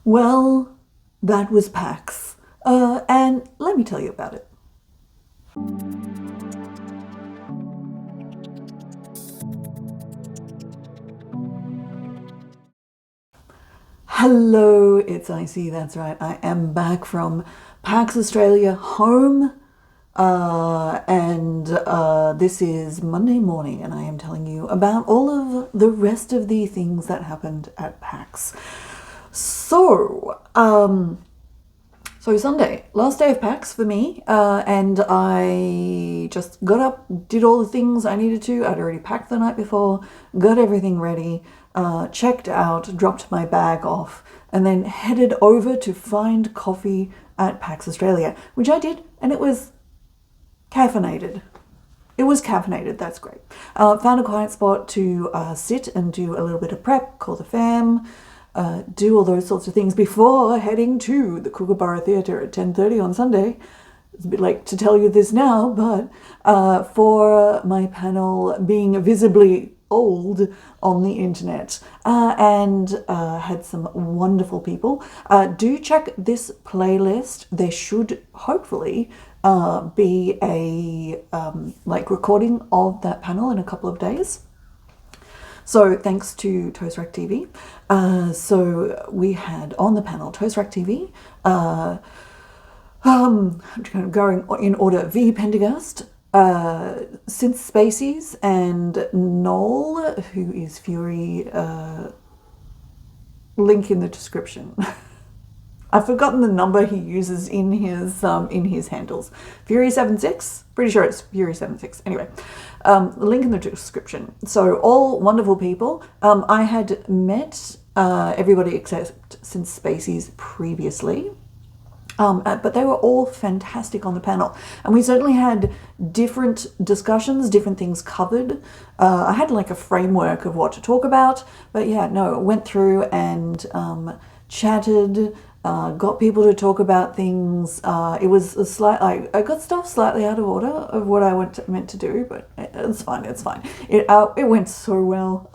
Well, that was PAX. And let me tell you about it. Hello, it's Icy, that's right. I am back from PAX Australia home. This is Monday morning, and I am telling you about all of the rest of the things that happened at PAX. So Sunday, last day of PAX for me, and I just got up, did all the things I needed to. I'd already packed the night before, got everything ready, checked out, dropped my bag off, and then headed over to find coffee at PAX Australia, which I did, and it was caffeinated. It was caffeinated, that's great. Found a quiet spot to sit and do a little bit of prep, call the fam, do all those sorts of things before heading to the Kookaburra Theatre at 10:30 on Sunday. It's a bit late to tell you this now, but for my panel being visibly old on the internet, and had some wonderful people. Do check this playlist. There should hopefully be a recording of that panel in a couple of days. So thanks to Toastrack TV. So we had on the panel Toastrack TV, I'm kind of going in order, V Pendergast, Synth Spacies, and Noel, who is Fury, link in the description. I've forgotten the number he uses in his handles. Fury76, pretty sure it's Fury76. Anyway, link in the description. So all wonderful people. I had met everybody except Synth Spacies previously. But they were all fantastic on the panel, and we certainly had different discussions, different things covered. I had like a framework of what to talk about, but yeah, no, went through and chatted, got people to talk about things. It was a I got stuff slightly out of order of what I meant to do, but it's fine, it's fine. It went so well.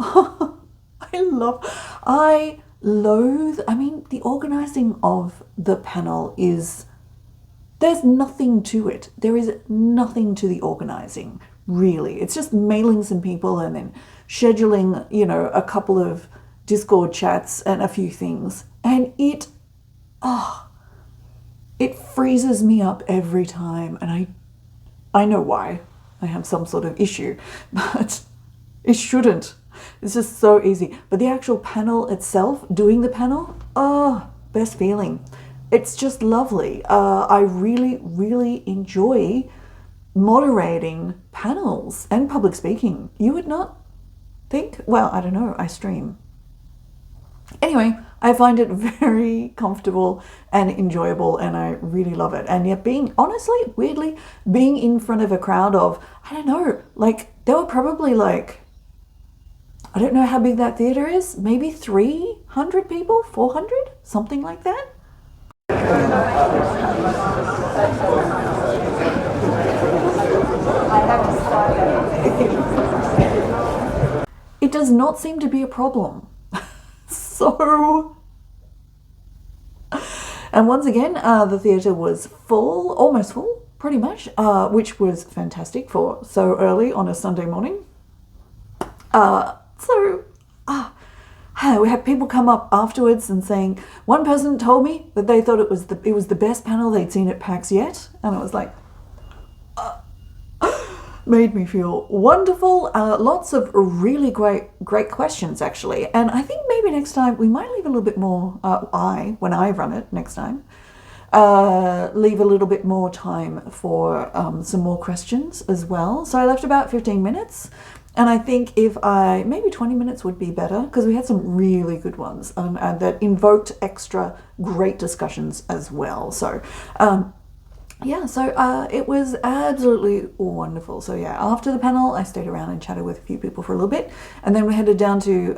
The organizing of the panel there's nothing to it. There is nothing to the organizing, really. It's just mailing some people and then scheduling, a couple of Discord chats and a few things. And it freezes me up every time. And I know why. I have some sort of issue, but it shouldn't. It's just so easy. But the actual panel itself, doing the panel, best feeling. It's just lovely. I really, really enjoy moderating panels and public speaking. You would not think? Well, I don't know. I stream. Anyway, I find it very comfortable and enjoyable, and I really love it. And yet weirdly, being in front of a crowd of, I don't know, there were probably I don't know how big that theatre is, maybe 300 people, 400, something like that. It does not seem to be a problem. And once again, the theatre was full, almost full, pretty much, which was fantastic for so early on a Sunday morning. We had people come up afterwards and saying, one person told me that they thought it was the best panel they'd seen at PAX yet, and it was like, made me feel wonderful. Lots of really great questions, actually, and I think maybe next time we might leave a little bit more. When I run it next time, leave a little bit more time for some more questions as well. So I left about 15 minutes. And I think maybe 20 minutes would be better, because we had some really good ones and that invoked extra great discussions as well. So, it was absolutely wonderful. So yeah, after the panel, I stayed around and chatted with a few people for a little bit. And then we headed down to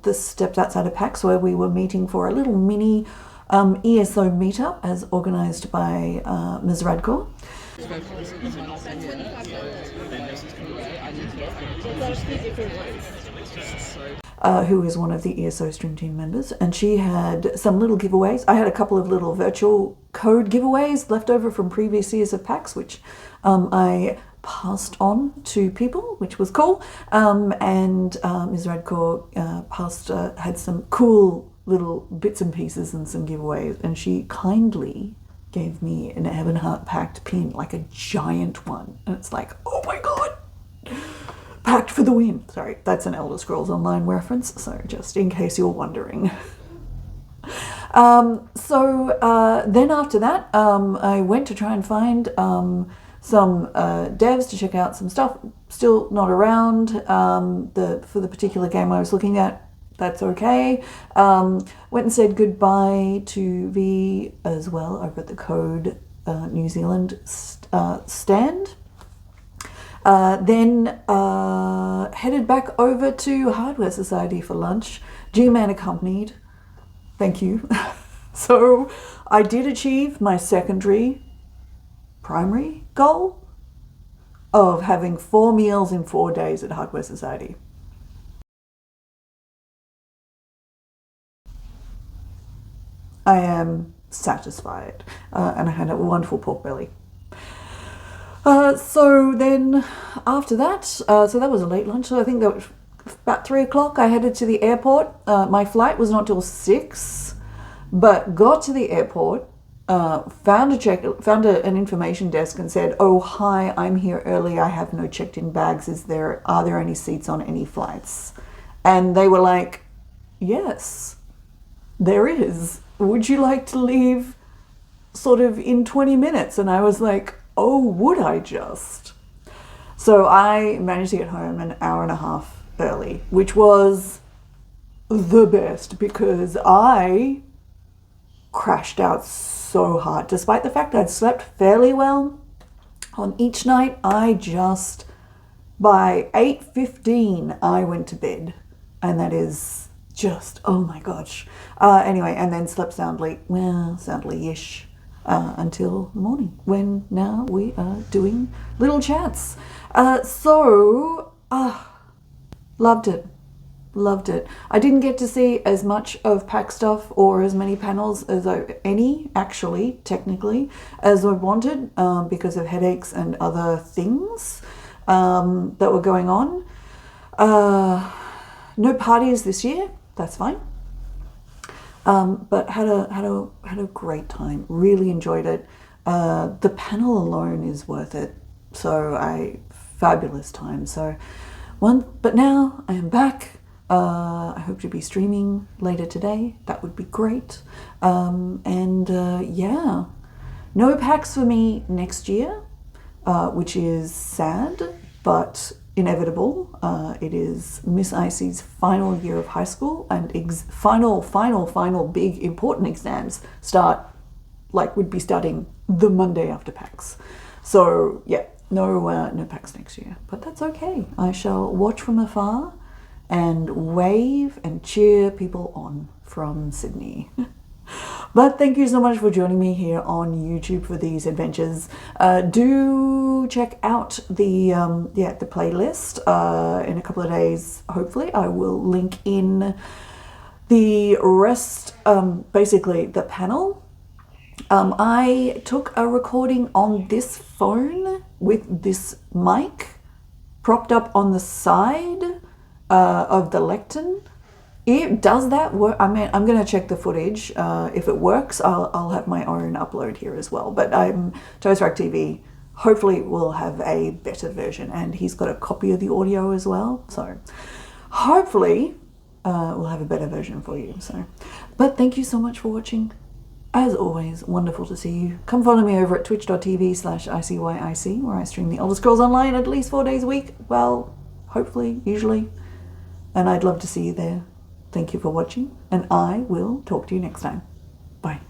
the steps outside of PAX, where we were meeting for a little mini ESO meetup as organised by Ms. Radcore. who is one of the ESO Stream Team members, and she had some little giveaways. I had a couple of little virtual code giveaways left over from previous years of PAX, which I passed on to people, which was cool. And Ms. Radcore had some cool little bits and pieces and some giveaways, and she kindly gave me an Heaven Heart Pact pin, like a giant one, and it's like, oh my god, Pact for the win. Sorry, that's an Elder Scrolls Online reference, so just in case you're wondering. Then after that, I went to try and find some devs to check out some stuff. Still not around for the particular game I was looking at. That's okay. Went and said goodbye to V as well over at the Code New Zealand stand. Then headed back over to Hardware Society for lunch. G-Man accompanied. Thank you. So I did achieve my primary goal of having 4 meals in 4 days at Hardware Society. I am satisfied, and I had a wonderful pork belly. So then after that, so that was a late lunch, so I think that was about 3 o'clock. I headed to the airport. My flight was not till 6, but got to the airport, found an information desk and said, oh, hi, I'm here early. I have no checked-in bags. Are there any seats on any flights? And they were like, yes, there is. Would you like to leave sort of in 20 minutes? And I was like, oh, would I just? So I managed to get home an hour and a half early, which was the best because I crashed out so hard. Despite the fact I'd slept fairly well on each night, by 8:15, I went to bed. And that is just, oh my gosh. Anyway, and then slept soundly-ish until the morning, when now we are doing little chats. Loved it. Loved it. I didn't get to see as much of PAX stuff or as many panels as technically, as I wanted because of headaches and other things that were going on. No parties this year. That's fine. But had a great time. Really enjoyed it. The panel alone is worth it. So fabulous time. But now I am back. I hope to be streaming later today. That would be great. Yeah, no PAX for me next year, which is sad, but inevitable. It is Miss Icy's final year of high school, and final big important exams would be starting the Monday after PAX. So yeah, no PAX next year, but that's okay. I shall watch from afar and wave and cheer people on from Sydney. But thank you so much for joining me here on YouTube for these adventures. Do check out the playlist in a couple of days. Hopefully, I will link in the rest, basically the panel. I took a recording on this phone with this mic propped up on the side of the lectern. Does that work? I mean, I'm going to check the footage. If it works, I'll have my own upload here as well. But Toastrak TV hopefully will have a better version, and he's got a copy of the audio as well. So hopefully we'll have a better version for you. But thank you so much for watching. As always, wonderful to see you. Come follow me over at twitch.tv/ICYIC, where I stream the Elder Scrolls Online at least 4 days a week. Well, hopefully, usually. And I'd love to see you there. Thank you for watching, and I will talk to you next time. Bye.